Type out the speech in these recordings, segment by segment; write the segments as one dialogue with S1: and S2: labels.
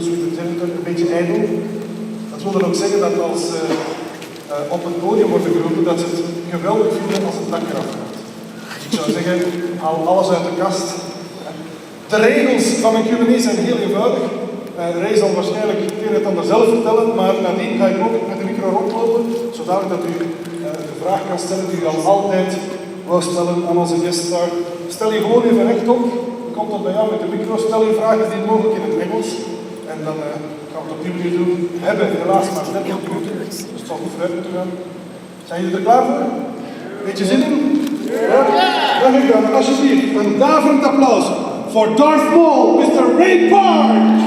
S1: dus with the territory, een beetje ijdel. Dat wil dan ook zeggen dat als ze op het podium worden geroepen, dat ze het geweldig vinden als het dak eraf gaat. Dus ik zou zeggen, haal alles uit de kast. De regels van een Q&A zijn heel eenvoudig. Ray zal waarschijnlijk het een en ander zelf vertellen, maar nadien ga ik ook met de micro rondlopen, zodat u de vraag kan stellen die u al altijd wou stellen aan onze gaststar. Stel je gewoon even rechtop, komt dat bij jou met de micro, stel je vraag indien mogelijk in het Engels en dan gaan we het op die manier doen. We hebben helaas maar 30 minuten, dus het zal goed vooruit moeten gaan. Zijn jullie er klaar voor? Beetje zin in? Ja? Dan nu dan, alsjeblieft, een daverend applaus voor Darth Maul, Mr. Ray Park!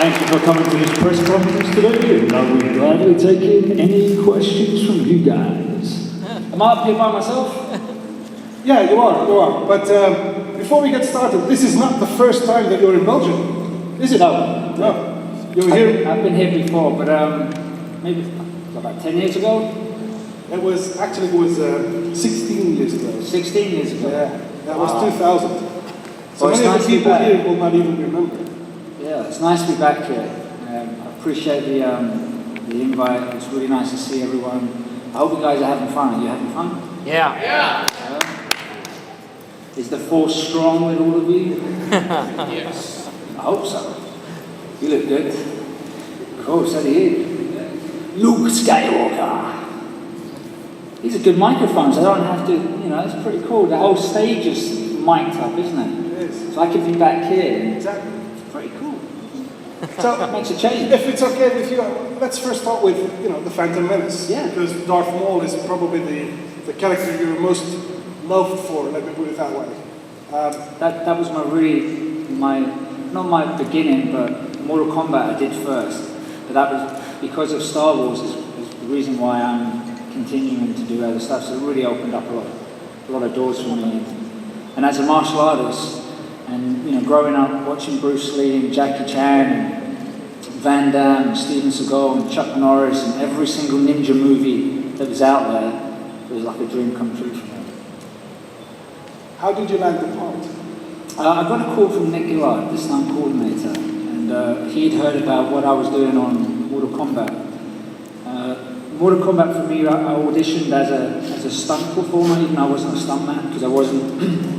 S2: Thank you for coming to this press conference today, and I will gladly take in any questions from you guys. Am I up here by myself?
S1: Yeah, you are. But before we get started, this is not the first time that you're in Belgium, is it?
S2: No.
S1: You were here?
S2: I've been here before, but maybe about 10 years ago?
S1: It was 16 years ago.
S2: 16 years ago?
S1: Yeah, that was 2000. So
S2: well,
S1: many of the people here will not even remember.
S2: Yeah, it's nice to be back here. I appreciate the invite. It's really nice to see everyone. I hope you guys are having fun. Are you having fun?
S3: Yeah.
S2: Is the force strong with all of you?
S3: Yes.
S2: I hope so. You look good. Cool, so do you. Luke Skywalker. These are good microphones. I don't have to, it's pretty cool. The whole stage is mic'd up, isn't it?
S1: It is.
S2: So I could be back here.
S1: Exactly.
S2: It's pretty cool.
S1: So
S2: It makes a change.
S1: if it's okay with you, let's first start with, the Phantom Menace.
S2: Yeah.
S1: Because Darth Maul is probably the character you're most loved for, let me put it that way.
S2: That was not my beginning, but Mortal Kombat I did first. But that was because of Star Wars is the reason why I'm continuing to do other stuff. So it really opened up a lot of doors for me. And as a martial artist, and growing up watching Bruce Lee and Jackie Chan and Van Damme and Steven Seagal and Chuck Norris and every single ninja movie that was out there, it was like a dream come true for me.
S1: How did you land the part?
S2: I got a call from Nick Gillard, the stunt coordinator, and he'd heard about what I was doing on Mortal Kombat. Mortal Kombat for me, I auditioned as a stunt performer, even though I wasn't a stuntman, because I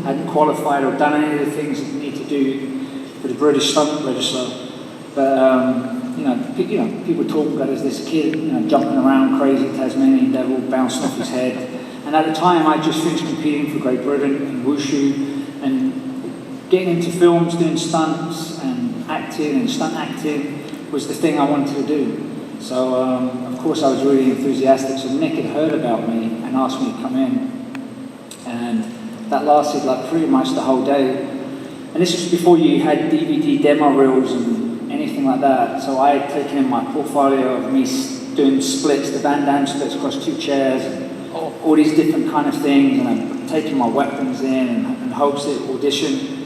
S2: hadn't qualified or done any of the things that you need to do for the British Stunt Register. But people talk about as this kid, jumping around crazy Tasmanian devil, bouncing off his head. And at the time, I just finished competing for Great Britain in Wushu, and getting into films, doing stunts and acting and stunt acting was the thing I wanted to do. So, of course, I was really enthusiastic. So Nick had heard about me and asked me to come in. And that lasted pretty much the whole day. And this was before you had DVD demo reels and anything like that. So I had taken in my portfolio of me doing splits, the Van Damme splits across 2 chairs, and all these different kind of things. And I'd taken my weapons in and hopes to audition.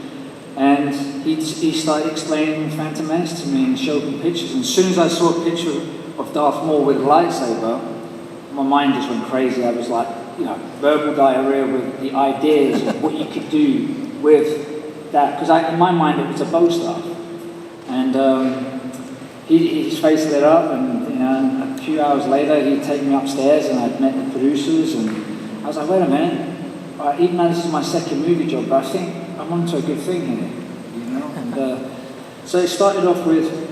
S2: And he started explaining Phantom Menace to me and showed me pictures. And as soon as I saw a picture of Darth Maul with a lightsaber, my mind just went crazy. I was like, verbal diarrhea with the ideas of what you could do with that. Because in my mind, it was a bow staff. And his face lit up, and a few hours later, he'd take me upstairs, and I'd met the producers, and I was like, wait a minute. Even though this is my second movie job, but I think I'm onto a good thing here, And so it started off with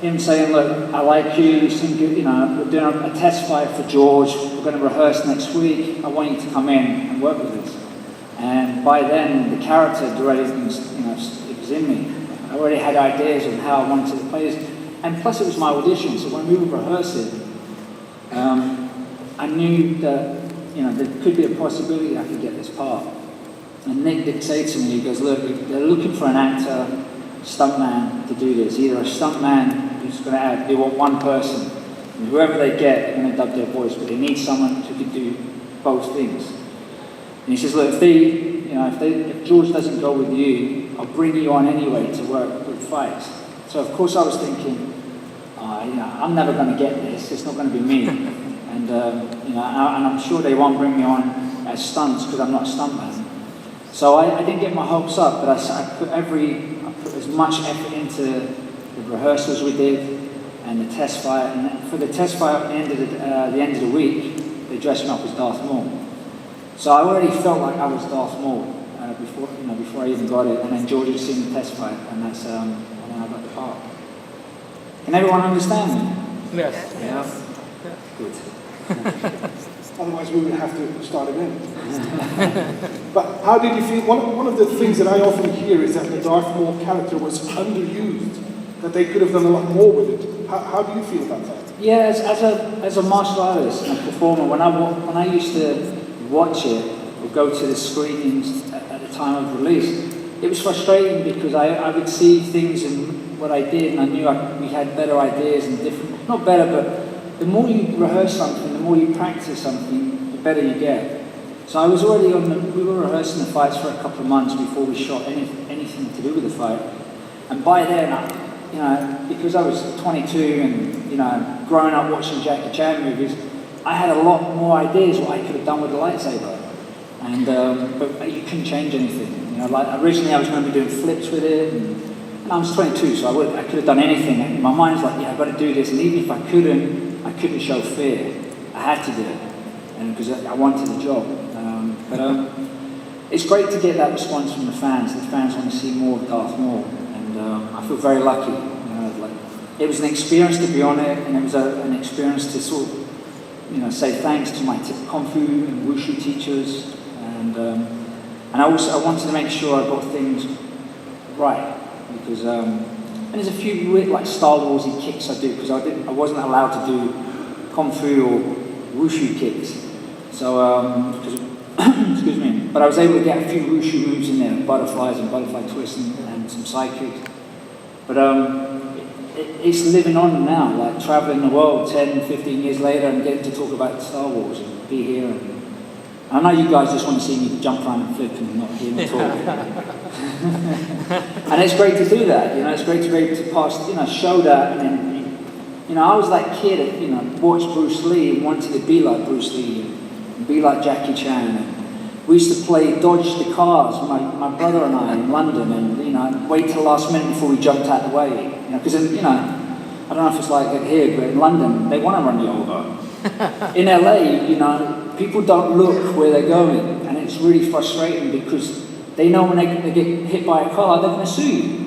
S2: him saying, look, I like you, you seem good, we're doing a test fight for George, we're going to rehearse next week, I want you to come in and work with us. And by then, the character had already been, it was in me. I already had ideas on how I wanted to play this. And plus it was my audition, so when we were rehearsing, I knew that there could be a possibility I could get this part. And Nick did say to me, he goes, look, they're looking for an actor, stuntman to do this. Either a stuntman who's going to add, they want one person. And whoever they get, they're going to dub their voice, but they need someone who can do both things. And he says, look, if George doesn't go with you, I'll bring you on anyway to work with fights. So of course I was thinking, I'm never going to get this, it's not going to be me. And know, and I'm sure they won't bring me on as stunts because I'm not a stuntman. So I didn't get my hopes up, but I put as much effort into the rehearsals we did and the test fight. And for the test fight at the end of the week, they dressed me up as Darth Maul. So I already felt like I was Darth Maul before I even got it. And then George had seen the test fight, and that's and then I got the part. Can everyone understand me?
S3: Yes.
S2: Yeah. Good.
S1: Otherwise, we would have to start again. But how did you feel? One of the things that I often hear is that the Darth Maul character was underused, that they could have done a lot more with it. How do you feel about that?
S2: Yeah, as a martial artist and a performer, when I used to watch it or go to the screenings at the time of release, it was frustrating because I would see things in what I did, and I knew we had better ideas and different, not better, but the more you rehearse something, the more you practice something, the better you get. So I was already we were rehearsing the fights for a couple of months before we shot anything to do with the fight. And by then, because I was 22 and, growing up watching Jackie Chan movies, I had a lot more ideas what I could have done with the lightsaber. And, but you couldn't change anything. Like originally I was going to be doing flips with it, and I was 22, so I could have done anything. And my mind was like, yeah, I've got to do this. And even if I couldn't show fear. I had to do it, and because I wanted the job. But it's great to get that response from the fans. The fans want to see more of Darth Maul, and I feel very lucky. It was an experience to be on it, and it was an experience to sort of, say thanks to my kung fu and wushu teachers, and I wanted to make sure I got things right because. And there's a few weird, like Star Warsy kicks I do because I wasn't allowed to do kung fu or wushu kicks. So, excuse me. But I was able to get a few wushu moves in there, butterflies and butterfly twists and some side kicks. But it's living on now, like traveling the world 10, 15 years later and getting to talk about Star Wars and be here. And I know you guys just want to see me jump around and flip and not hear me talk. And it's great to do that, it's great to be able to pass, show that. And then, I was that kid that, watched Bruce Lee and wanted to be like Bruce Lee and be like Jackie Chan. And we used to play dodge the cars, my brother and I in London, and, wait till the last minute before we jumped out the way. Because, I don't know if it's like it here, but in London, they want to run you over. In LA, people don't look where they're going, and it's really frustrating because they know when they get hit by a car, they're going to sue you.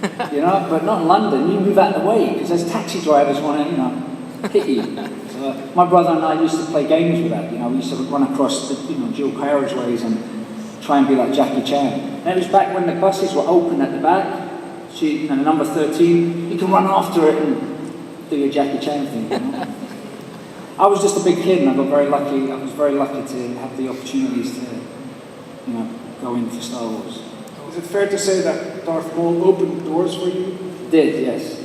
S2: But not in London. You move out of the way because those taxi drivers want to, hit you. So my brother and I used to play games with that. We used to run across the dual carriageways and try and be like Jackie Chan. And it was back when the buses were open at the back. So number 13, you can run after it and do your Jackie Chan thing. I was just a big kid, and I got very lucky. I was very lucky to have the opportunities to, go in for Star Wars.
S1: Is it fair to say that Darth Maul opened doors for you?
S2: It did, yes.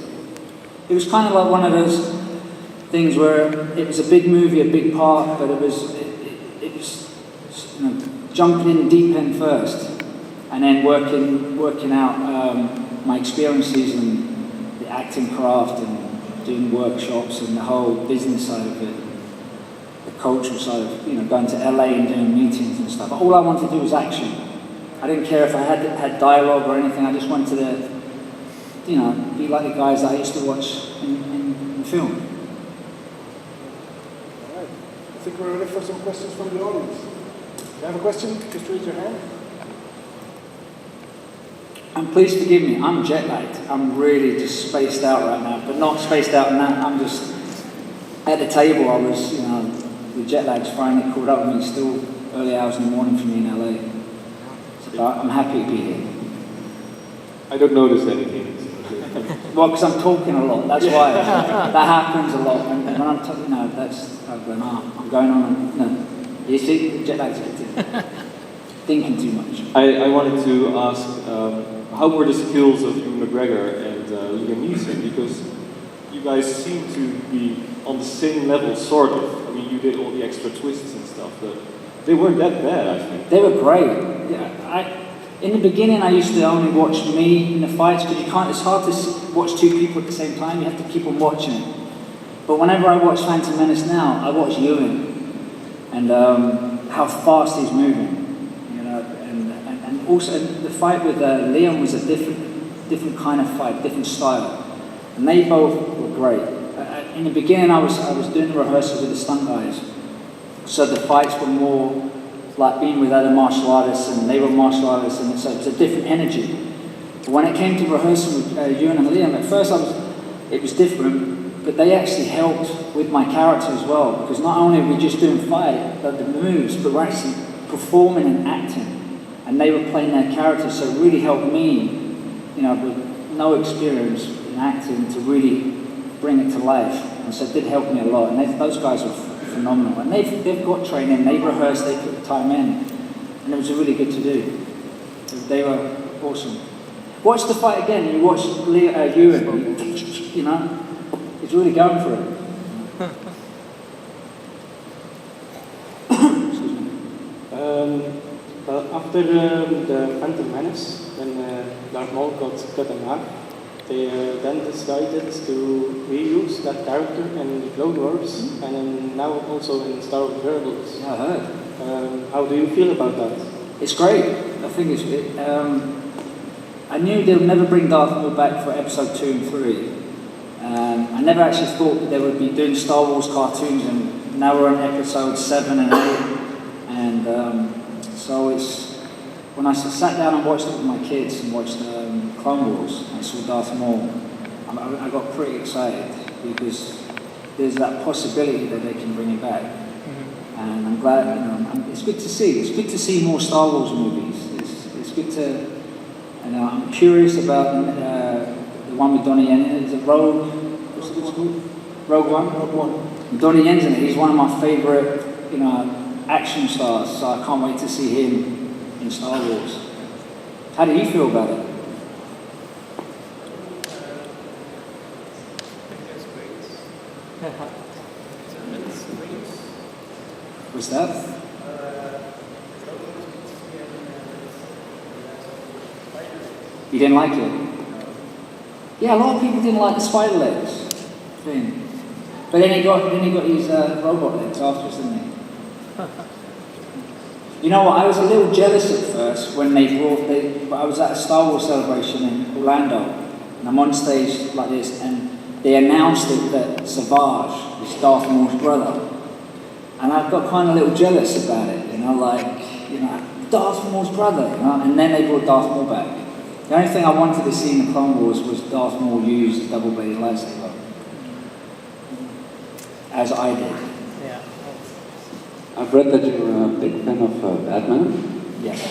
S2: It was kind of like one of those things where it was a big movie, a big part, but it was jumping in deep end first, and then working out my experiences and the acting craft and doing workshops and the whole business side of it. Cultural side of, going to LA and doing meetings and stuff. All I wanted to do was action. I didn't care if I had dialogue or anything. I just wanted to, be like the guys that I used to watch in film.
S1: All right. I think we're ready for some questions from the audience. If you have a question, just raise your hand.
S2: And please forgive me, I'm jet lagged. I'm really just spaced out right now, but not spaced out in that. I'm just at the table. I was, the jet lag's finally caught up with me. Still early hours in the morning for me in LA. So I'm happy to be here.
S4: I don't notice anything.
S2: Well, because I'm talking a lot. That's why that happens a lot. And when I'm talking, I'm going on. You see, the jet lag's thinking too much.
S4: I wanted to ask, how were the skills of Ewan McGregor and Liam Neeson? Because you guys seem to be on the same level, sort of. I mean, you did all the extra twists and stuff, but they weren't that bad, I think.
S2: They were great. Yeah, in the beginning, I used to only watch me in the fights because it's hard to watch two people at the same time. You have to keep on watching it. But whenever I watch Phantom Menace now, I watch Ewan and how fast he's moving, you know, and also the fight with Liam was a different kind of fight, different style, and they both were great. In the beginning, I was doing the rehearsals with the stunt guys, so the fights were more like being with other martial artists, and they were martial artists, and so it was a different energy. But when it came to rehearsing with Ewan and Liam, at first it was different, but they actually helped with my character as well, because not only were we just doing fight, but the moves, but we're actually performing and acting, and they were playing their character, so it really helped me, you know, with no experience in acting, to really bring it to life, and so it did help me a lot, and those guys were phenomenal, and they've got training, they rehearsed, they put the time in, and it was really good to do. They were awesome. Watch the fight again, you watch Ewan, you know, he's really going for it.
S5: Well, after the Phantom Menace, when Darth Maul got cut in half, they then decided to reuse that character in the Clone Wars, and then now also in Star Wars Rebels.
S2: Yeah, I heard.
S5: How do you feel about that?
S2: It's great. I think it's. I knew they'll never bring Darth Maul back for episode 2 and 3. I never actually thought that they would be doing Star Wars cartoons, and now we're on episode 7 and 8. And so it's, when I sat down and watched it with my kids and watched Clone Wars, and I saw Darth Maul, I got pretty excited, because there's that possibility that they can bring it back. And I'm glad, you know, it's good to see. It's good to see more Star Wars movies. It's good to, you know, I'm curious about the one with Donnie Yen. Is it Rogue? What's it called? Rogue One? Rogue One. Donnie Yen's in it. He's one of my favourite, you know, action stars. So I can't wait to see him in Star Wars. How do you feel about it? What's that? You didn't like it? Yeah, a lot of people didn't like the spider legs thing. But then he got his robot legs afterwards, didn't he? You know what, I was a little jealous at first when I was at a Star Wars celebration in Orlando, and I'm on stage like this, and they announced it that Savage is Darth Maul's brother. And I got kind of a little jealous about it, you know, like, you know, Darth Maul's brother, you know, and then they brought Darth Maul back. The only thing I wanted to see in the Clone Wars was Darth Maul use a double-bladed lightsaber. As I did.
S3: Yeah.
S6: I've read that you're a big fan of Batman.
S2: Yes.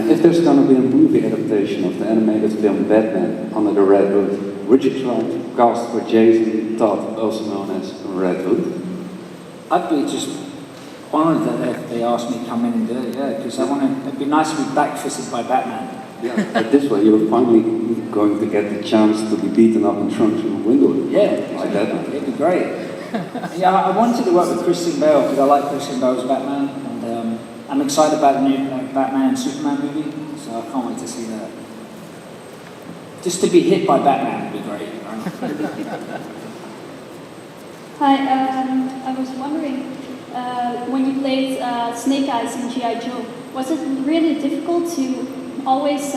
S6: If there's going to be a movie adaptation of the animated film Batman Under the Red Hood, would you try to cast for Jason Todd, also known as Red Hood?
S2: I'd be just honoured that if they asked me to come in and do it, yeah, because it'd be nice to be backfisted by Batman.
S6: Yeah, but this way you're finally going to get the chance to be beaten up and thrown through a window.
S2: Yeah,
S6: like that.
S2: It'd be great. Yeah, I wanted to work with Christian Bale because I like Christian Bale's Batman, and I'm excited about the new Batman and Superman movie, so I can't wait to see that. Just to be hit by Batman would be great.
S7: Hi, I was wondering, when you played Snake Eyes in G.I. Joe, was it really difficult to always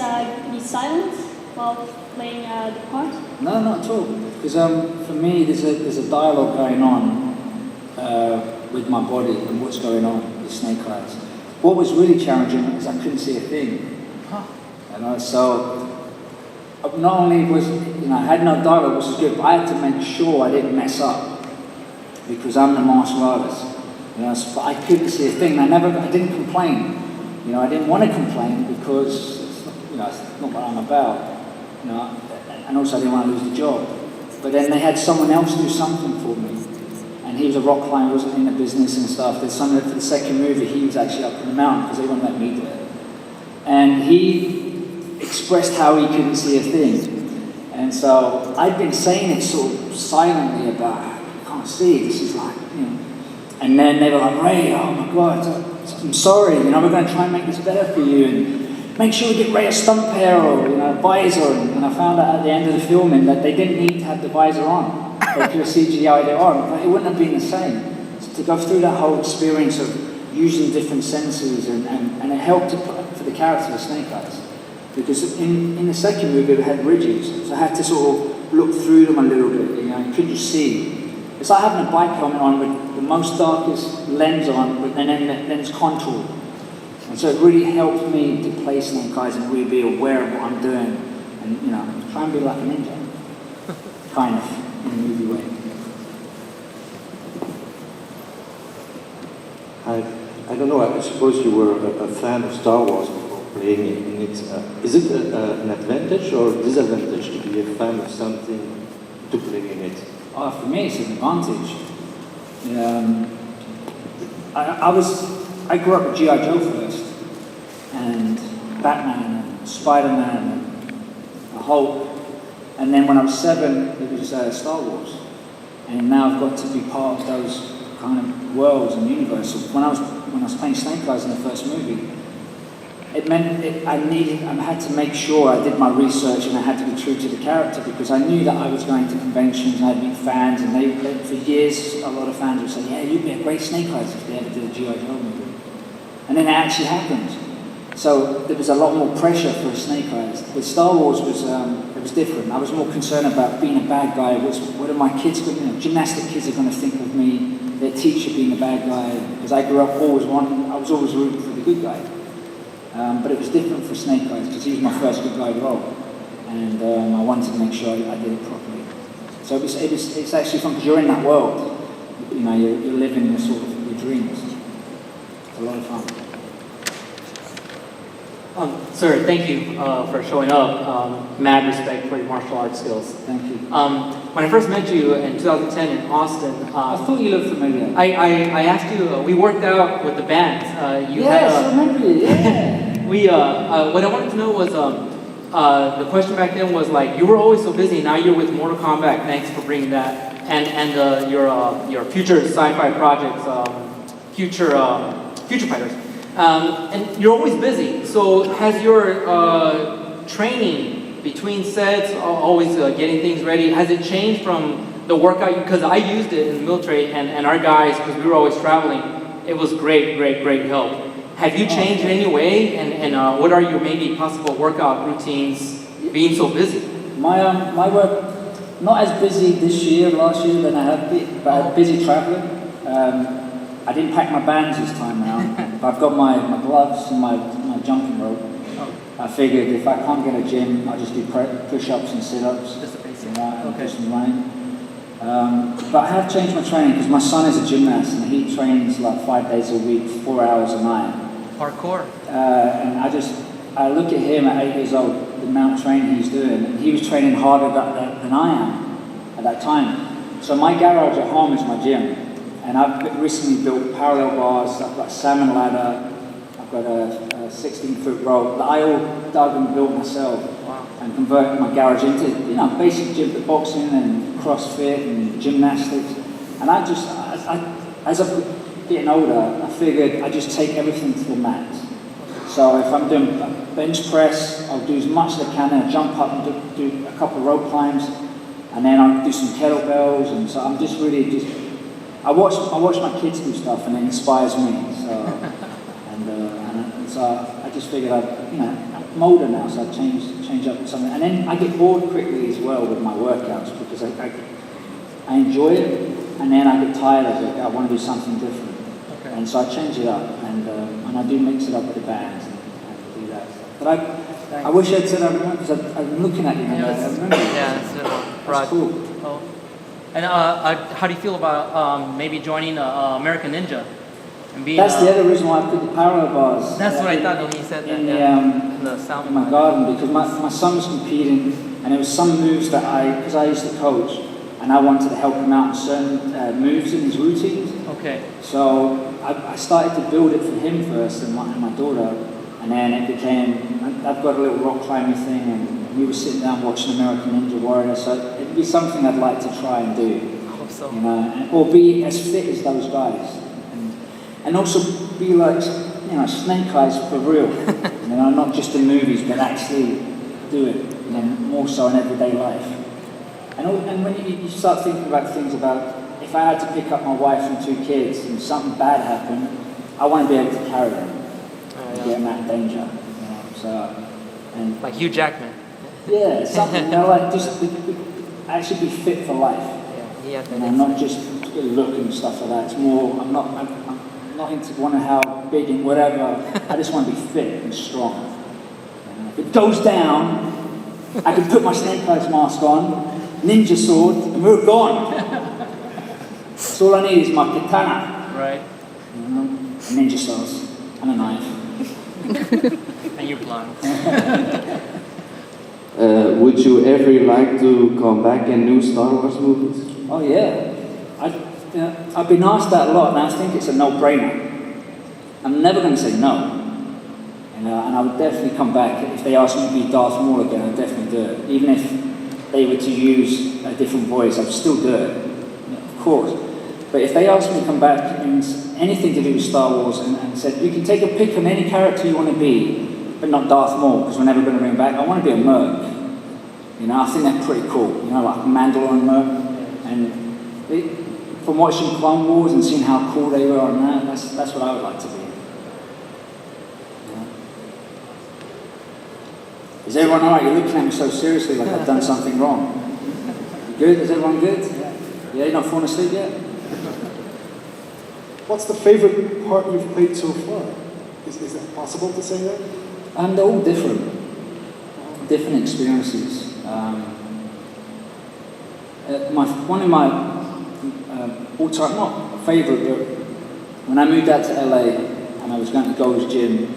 S7: be silent while playing the part?
S2: No, not at all. Because for me, there's a dialogue going on with my body and what's going on with Snake Eyes. What was really challenging is I couldn't see a thing. You know, so not only was, you know, I had no dialogue, which was good, but I had to make sure I didn't mess up because I'm the martial artist. You know, but I couldn't see a thing. I didn't complain. You know, I didn't want to complain because it's not what I'm about. You know, and also I didn't want to lose the job. But then they had someone else do something for me. And he was a rock climber, wasn't in the business and stuff. There's something for the second movie, he was actually up in the mountain because they wouldn't let me do it. And he expressed how he couldn't see a thing. And so I'd been saying it sort of silently about, I can't see, this is like, you know. And then they were like, Ray, oh my God, I'm sorry, you know, we're going to try and make this better for you. And make sure we get Ray a stump pair or, you know, visor. And I found out at the end of the filming that they didn't need to have the visor on. They could have CGI'd it on, but it wouldn't have been the same. So to go through that whole experience of using different senses, and it helped for the character of Snake Eyes. Because in the second movie it had ridges, so I had to sort of look through them a little bit, you know, you couldn't see. It's like having a bike helmet on with the most darkest lens on, and then it's contoured. And so it really helped me to play Snake Eyes and really be aware of what I'm doing, and you know, try and be like a ninja, kind of, in a movie way.
S8: I don't know, I suppose you were a fan of Star Wars before playing in it. Is it an advantage or disadvantage to be a fan of something to play in it?
S2: For me, it's an advantage. I grew up with G.I. Joe first, and Batman, and Spider-Man, and Hulk, and then when I was 7, it was Star Wars, and now I've got to be part of those kind of worlds and universes. When I was playing Snake Eyes in the first movie, it meant I had to make sure I did my research and I had to be true to the character, because I knew that I was going to conventions and I'd meet fans, and they for years a lot of fans would say, yeah, you'd be a great Snake Eyes if they ever did a G.I. Joe movie. And then it actually happened. So there was a lot more pressure for Snake Eyes. With Star Wars, it was different. I was more concerned about being a bad guy. What are my kids going to, you know, gymnastic kids are going to think of me, their teacher being a bad guy, because I grew up I was always rooting for the good guy. But it was different for Snake Eyes, because he was my first good guy role, and I wanted to make sure I did it properly. So it's actually fun, because you're in that world, you know, you're living the sort of your dreams. It's a lot of fun.
S3: Sir, thank you for showing up. Mad respect for your martial arts skills.
S2: Thank you.
S3: When I first met you in 2010 in Austin,
S2: I thought you looked familiar.
S3: I asked you, we worked out with the band.
S2: Yes, I remember you, yeah.
S3: What I wanted to know was, the question back then was like, you were always so busy, now you're with Mortal Kombat, thanks for bringing that, and your future sci-fi projects, future fighters. And you're always busy, so has your training between sets, always getting things ready, has it changed from the workout? Because I used it in the military, and our guys, because we were always traveling, it was great help. Have you changed in any way, and what are your maybe possible workout routines being so busy?
S2: My work, not as busy this year, last year than I have been, but I'm busy traveling. I didn't pack my bands this time around, but I've got my gloves and my jumping rope. I figured if I can't get a gym, I'll just do push-ups and sit-ups.
S3: Just a basic.
S2: And do some running. But I have changed my training, because my son is a gymnast and he trains like 5 days a week, 4 hours a night.
S3: Parkour.
S2: And I look at him at 8 years old, the amount of training he's doing, and he was training harder than I am at that time. So my garage at home is my gym. And I've recently built parallel bars, I've got a salmon ladder, I've got a 16-foot rope that I all dug and built myself.
S3: Wow.
S2: And converted my garage into, you know, basic gym, boxing and CrossFit and gymnastics. And as I'm getting older, I figured I just take everything to the max. So if I'm doing bench press, I'll do as much as I can, and I jump up and do a couple of rope climbs, and then I'll do some kettlebells, and so I'm just really I watch my kids do stuff, and it inspires me. So, and so I just figured I'm older now, so I change up something. And then I get bored quickly as well with my workouts, because I enjoy it, and then I get tired of it. I want to do something different, and so I change it up, and I do mix it up with the bands and do that. But I wish I'd said I remember, because I'm looking at you now. I remember.
S3: Yeah,
S2: That's cool.
S3: Oh. And how do you feel about maybe joining American Ninja? And being,
S2: That's the other reason why I put the parallel bars.
S3: That's what I thought when he said that.
S2: In
S3: the sound
S2: in my garden, because my son was competing, and there was some moves that because I used to coach, and I wanted to help him out in certain moves in his routines.
S3: Okay.
S2: So I started to build it for him first, and my daughter, and then it became, I've got a little rock climbing thing, and we were sitting down watching American Ninja Warrior, so it'd be something I'd like to try and do.
S3: I hope so.
S2: You know, or be as fit as those guys, and also be like, you know, Snake Eyes for real. You know, not just in movies, but actually do it, you know, more so in everyday life. And when you start thinking about things about if I had to pick up my wife and 2 kids and something bad happened, I want to be able to carry them, and get them out of danger. You know? So, and
S3: Like Hugh Jackman.
S2: yeah, something, you know, like just actually be fit for life.
S3: Yeah, he had that.
S2: You know, not just the look and stuff like that. It's more, I'm not into wanting how big and whatever. I just want to be fit and strong. You know, if it goes down, I can put my Snake Eyes mask on, ninja sword, and we're gone. That's all I need is my katana.
S3: Right.
S2: You know, ninja stars and a knife.
S3: And you're blind.
S6: Would you ever like to come back in new Star Wars movies?
S2: Oh yeah, I've been asked that a lot, and I think it's a no-brainer. I'm never going to say no. You know, and I would definitely come back if they asked me to be Darth Maul again. I'd definitely do it, even if they were to use a different voice. I'd still do it, of course. But if they asked me to come back and anything to do with Star Wars and said you can take a pick on any character you want to be, but not Darth Maul because we're never going to bring him back. I want to be a Merc. You know, I think they're pretty cool. You know, like a Mandalorian Merc. And from watching Clone Wars and seeing how cool they were on that, that's what I would like to be. Yeah. Is everyone alright? You're looking at me so seriously like I've done something wrong. You good? Is everyone good? Yeah, you're not falling asleep yet?
S1: What's the favourite part you've played so far? Is it possible to say that?
S2: And they're all different. Different experiences. One of my all-time, not favourite, but when I moved out to LA and I was going to Gold's Gym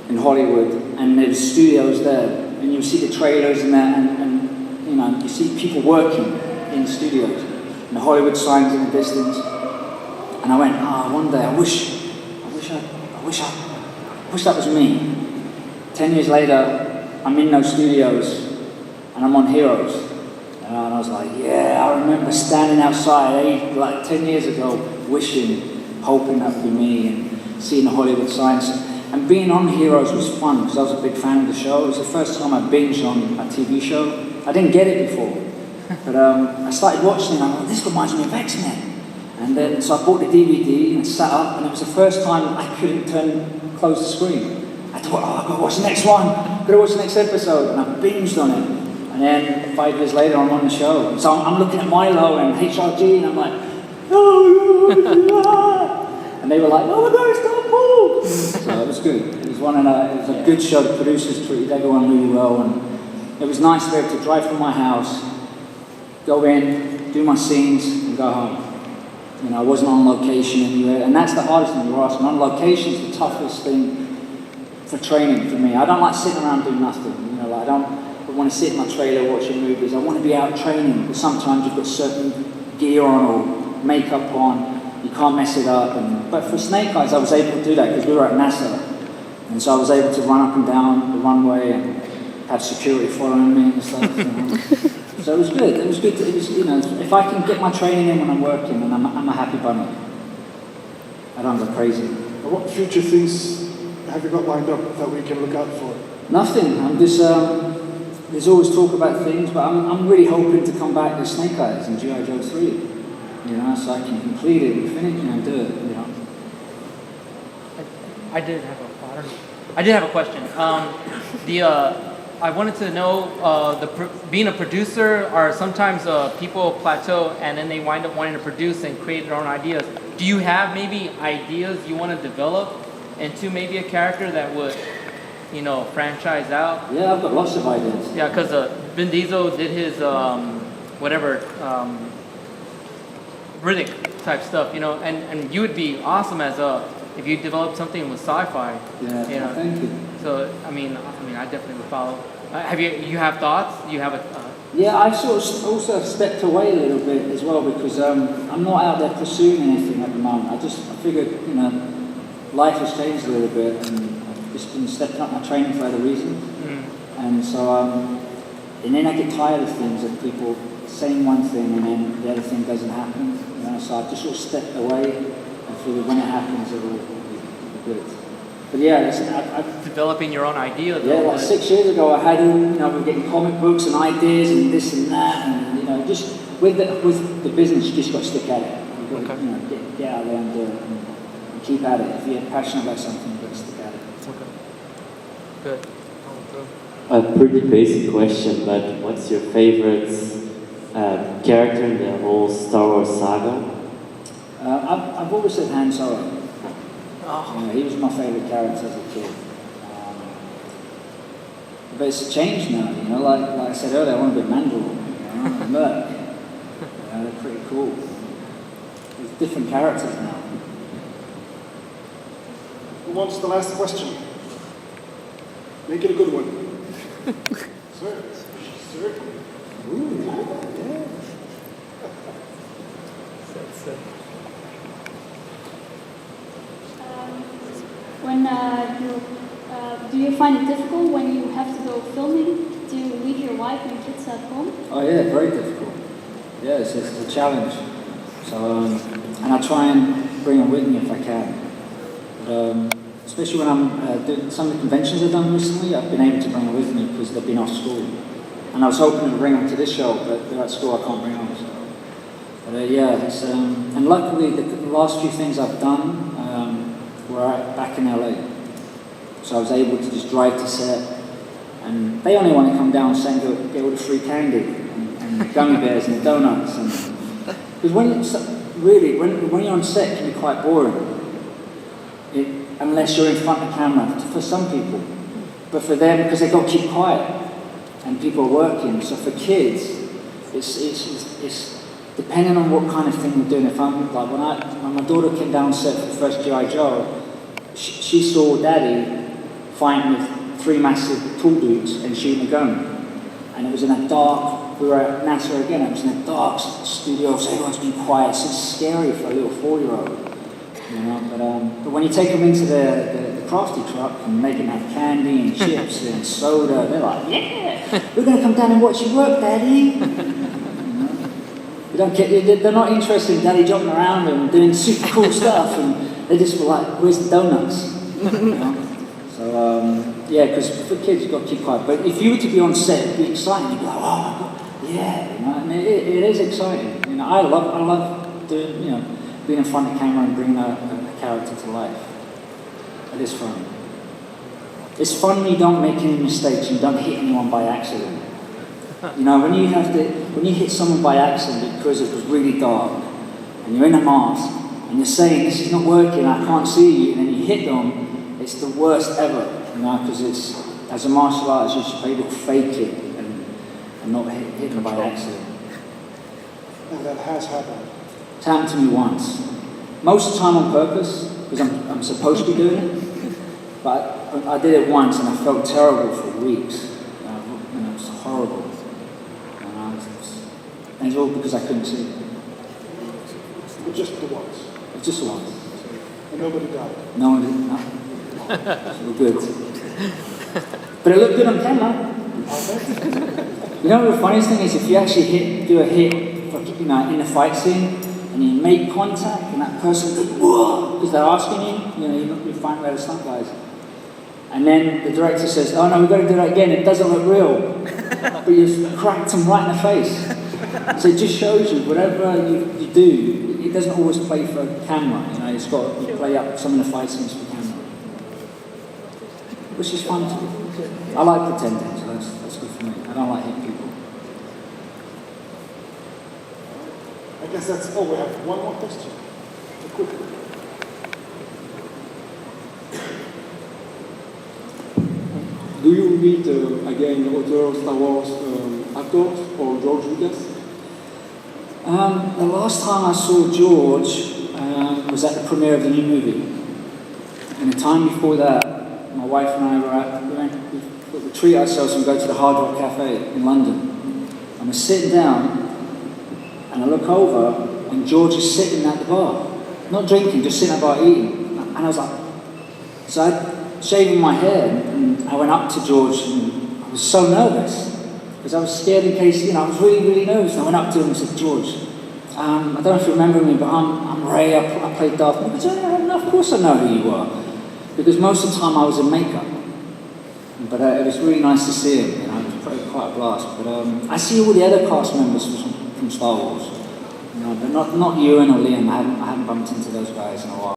S2: in Hollywood, and there were studios there, and you see the trailers and that, and you know, you see people working in the studios, and the Hollywood signs in the distance, and I went, one day I wish that was me. 10 years later, I'm in those studios, and I'm on Heroes. And I was like, yeah, I remember standing outside, like 10 years ago, wishing, hoping that would be me, and seeing the Hollywood signs. And being on Heroes was fun, because I was a big fan of the show. It was the first time I binged on a TV show. I didn't get it before. But I started watching it, and I thought, this reminds me of X-Men. And then, so I bought the DVD, and sat up, and it was the first time I couldn't close the screen. I thought, I've got to watch the next one, I've got to watch the next episode, and I binged on it. And then 5 years later, I'm on the show. So I'm looking at Milo and HRG, and I'm like, oh, and they were like, oh my God, it's so cool. So it was good. It was it was a good show. The producers treated everyone really well, and it was nice to be able to drive from my house, go in, do my scenes, and go home. You know, I wasn't on location anywhere, and that's the hardest thing you're asking. On location is the toughest thing for training for me. I don't like sitting around doing nothing. You know, like I don't want to sit in my trailer watching movies. I want to be out training, because sometimes you've got certain gear on or makeup on. You can't mess it up. But for Snake Eyes, I was able to do that because we were at NASA, and so I was able to run up and down the runway and have security following me and stuff. You know. So it was good. It was good. It was, you know, if I can get my training in when I'm working, then I'm a happy bunny. I don't go crazy.
S1: What future things have you got lined up that we can look out for?
S2: Nothing. I'm just. There's always talk about things, but I'm really hoping to come back to Snake Eyes and G.I. Joe 3. You know, so I can complete it and finish it and do it. You know.
S3: I did have a question. I wanted to know, being a producer, are sometimes people plateau and then they wind up wanting to produce and create their own ideas. Do you have maybe ideas you want to develop into maybe a character that would, you know, franchise out?
S2: Yeah, I've got lots of ideas.
S3: Yeah, because Vin Diesel did his Riddick type stuff, you know, and you would be awesome as if you developed something with sci-fi.
S2: Yeah,
S3: you know.
S2: thank you.
S3: So I mean, I definitely would follow. You have thoughts? You have a.
S2: Yeah, I've sort of also stepped away a little bit as well, because I'm not out there pursuing anything at the moment. I figured, you know, life has changed a little bit, and I've just been stepping up my training for other reasons. And so, and then I get tired of things, of people saying one thing and then the other thing doesn't happen. You know, so I've just sort of stepped away and figured when it happens, it will be good. But yeah, I've
S3: developing your own idea.
S2: Yeah, like 6 years ago, I had, you know, we were getting comic books and ideas and this and that, and you know, just with the business, you just got to stick at it. You've got to, get out there and do it, and keep at it. If you're passionate about something, you've got to stick at it.
S3: Good.
S9: A pretty basic question, but what's your favorite character in the whole Star Wars saga?
S2: I've always said Han Solo. He was my favourite character as a kid. But it's changed now, like I said earlier, I want to be Mandalore, and look, they're pretty cool. There's different characters now.
S1: Who wants the last question? Make it a good one. Sir. Ooh, yeah.
S7: Do you find it difficult when you have to go filming to leave your wife and kids at home?
S2: Oh yeah, very difficult. Yeah, it's a challenge. So, and I try and bring them with me if I can. But, especially when I'm doing some of the conventions I've done recently, I've been able to bring them with me because they've been off school. And I was hoping to bring them to this show, but they're at school, I can't bring them. So. But yeah, it's, and luckily the last few things I've done were back in LA. So I was able to just drive to set, and they only want to come down and get all the free candy and gummy bears and donuts. Because when you're on set, it can be quite boring. Unless you're in front of the camera, for some people. But for them, because they've got to keep quiet, and people are working. So for kids, it's depending on what kind of thing we're doing. If I'm like when my daughter came down set for the first G.I. Joe, she saw Daddy fighting with 3 massive tall dudes and shooting a gun, and it was in a dark. We were at NASA again. It was in a dark studio, so everyone's been quiet. So it's scary for a little 4-year-old. But when you take them into the crafty truck and make them have candy and chips and soda, they're like, yeah, we're going to come down and watch you work, Daddy. They're not interested in Daddy jumping around and doing super cool stuff, and they just were like, where's the donuts? So, yeah, because for kids you've got to keep quiet. But if you were to be on set, it'd be exciting. You'd be like, oh my God, yeah. And it is exciting. I love doing, being in front of the camera and bringing a character to life. It is fun. It's fun when you don't make any mistakes and you don't hit anyone by accident. When you hit someone by accident because it was really dark and you're in a mask and you're saying this is not working, I can't see you, and then you hit them, it's the worst ever. Because as a martial artist, you should be able to fake it and not hit them by accident.
S1: And that has happened.
S2: It's happened to me once. Most of the time on purpose, because I'm supposed to be doing it. But I did it once and I felt terrible for weeks. It was horrible. And it's all because I couldn't see it.
S1: But just the once.
S2: Just once.
S1: And nobody died.
S2: No one did. No. We're good. But it looked good on camera. The funniest thing is if you actually do a hit in a fight scene, and you make contact, and that person goes, whoa, because they're asking you find where the stunt guys. And then the director says, oh no, we've got to do that again, it doesn't look real. But you've cracked them right in the face. So it just shows you, whatever you do, it doesn't always play for camera, it's got to play up some of the fight scenes for camera. Which is fun too. I like pretending, so that's good for me. I don't like hitting people.
S1: I guess that's all. We have one more question. A quick one.
S10: Do you meet again other Star Wars actors or George Lucas?
S2: The last time I saw George was at the premiere of the new movie. And the time before that, my wife and I we treat ourselves and go to the Hard Rock Cafe in London. And we're sitting down, and I look over, and George is sitting at the bar. Not drinking, just sitting at the bar eating. And I was like, so I shaving my hair, and I went up to George, and I was so nervous, because I was scared in case, I was really, really nervous. And I went up to him and said, George, I don't know if you remember me, but I'm Ray, I played Darth Vader. He said, yeah, of course I know who you are. Because most of the time I was in makeup. But it was really nice to see him, it was quite a blast. But I see all the other cast members from Star Wars. You know, but not Ewan or Liam. I haven't bumped into those guys in a while.